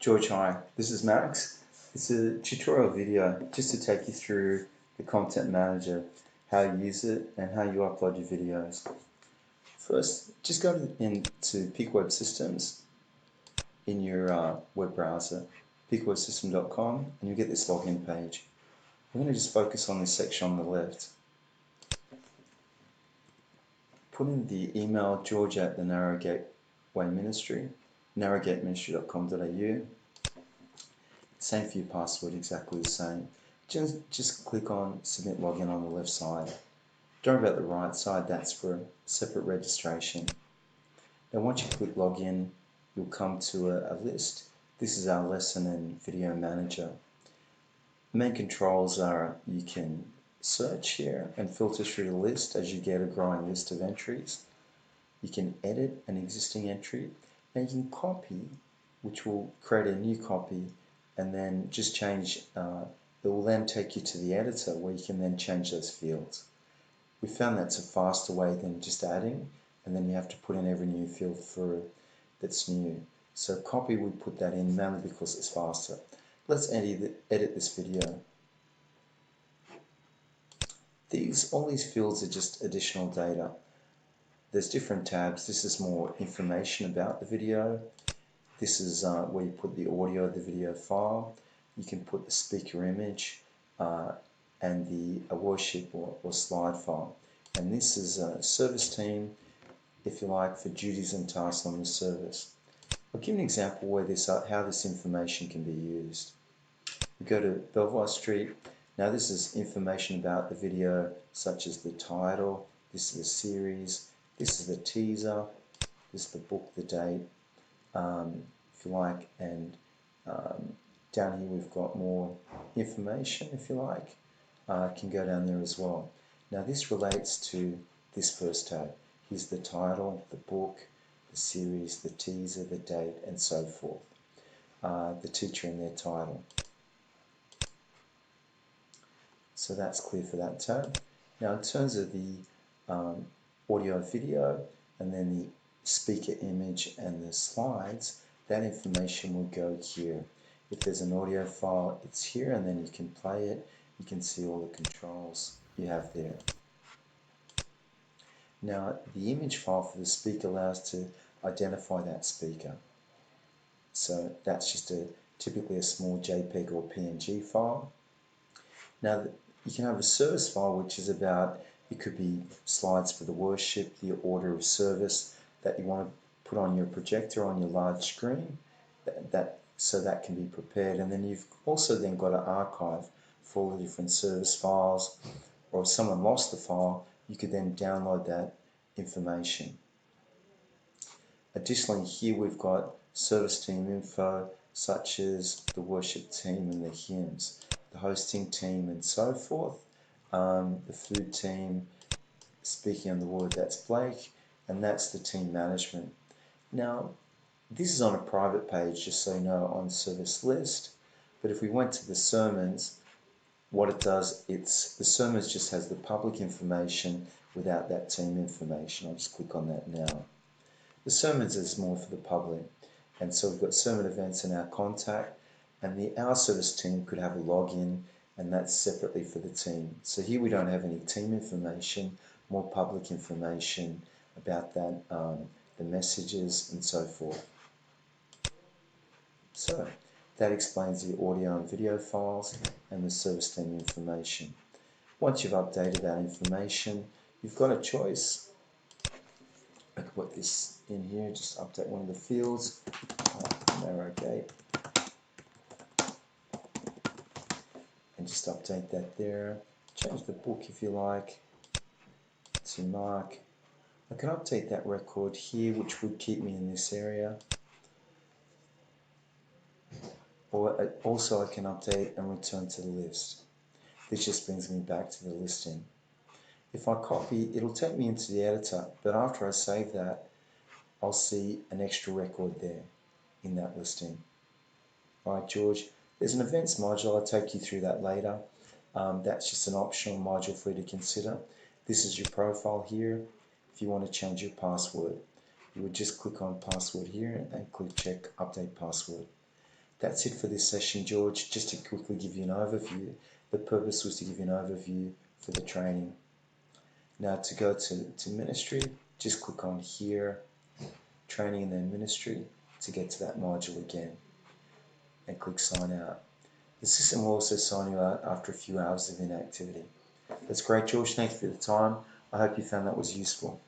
George, hi, this is Max. It's a tutorial video just to take you through the Content Manager, how you use it and how you upload your videos. First, just go into Peak Web Systems in your web browser, peakwebsystem.com, and you'll get this login page. We're going to just focus on this section on the left. Put in the email george at the Narrowgateway Ministry, narrowgateministry.com.au. Same for your password, exactly the same. Just click on Submit Login on the left side. Don't worry about the right side, that's for separate registration. Now once you click Login, you'll come to a list. This is our lesson and video manager. The main controls are you can search here and filter through the list as you get a growing list of entries. You can edit an existing entry, and you can copy, which will create a new copy, and then just change, it will then take you to the editor where you can then change those fields. We found that's a faster way than just adding, and then you have to put in every new field that's new. So copy, we put that in mainly because it's faster. Let's edit this video. All these fields are just additional data. There's different tabs. This is more information about the video. This is where you put the audio of the video file. You can put the speaker image and the worship or slide file. And this is a service team, if you like, for duties and tasks on the service. I'll give you an example where how this information can be used. We go to Belvoir Street. Now this is information about the video, such as the title, this is the series, this is the teaser, this is the book, the date, if you like, and down here we've got more information, if you like. Can go down there as well. Now this relates to this first tab. Here's the title, the book, the series, the teaser, the date, and so forth. The teacher and their title. So that's clear for that tab. Now in terms of the audio video and then the speaker image and the slides, that information will go here. If there's an audio file, it's here, and then you can play it. You can see all the controls you have there. Now the image file for the speaker allows to identify that speaker. So that's just typically a small JPEG or PNG file. Now you can have a service file, which is about, it could be slides for the worship, the order of service that you want to put on your projector on your large screen, so that can be prepared. And then you've also then got an archive for all the different service files, or if someone lost the file, you could then download that information. Additionally, here we've got service team info, such as the worship team and the hymns, the hosting team and so forth, the food team, speaking on the word, that's Blake, and that's the team management. Now, this is on a private page, just so you know, on service list, but if we went to the sermons, what it does, the sermons just has the public information without that team information. I'll just click on that now. The sermons is more for the public, and so we've got sermon events in our contact, and our service team could have a login, and that's separately for the team. So here we don't have any team information, more public information about that, the messages and so forth. So that explains the audio and video files and the service team information. Once you've updated that information, you've got a choice. I can put this in here, just update one of the fields, Narrowgate, and just update that there. Change the book if you like to Mark. I can update that record here, which would keep me in this area. Or also I can update and return to the list. This just brings me back to the listing. If I copy, it'll take me into the editor, but after I save that, I'll see an extra record there in that listing. Alright, George, there's an events module. I'll take you through that later. That's just an optional module for you to consider. This is your profile here. If you want to change your password, you would just click on password here and click check update password. That's it for this session, George. Just to quickly give you an overview. The purpose was to give you an overview for the training. Now to go to ministry, just click on here, training and then ministry, to get to that module again, and click sign out. The system will also sign you out after a few hours of inactivity. That's great, George. Thank you for the time. I hope you found that was useful.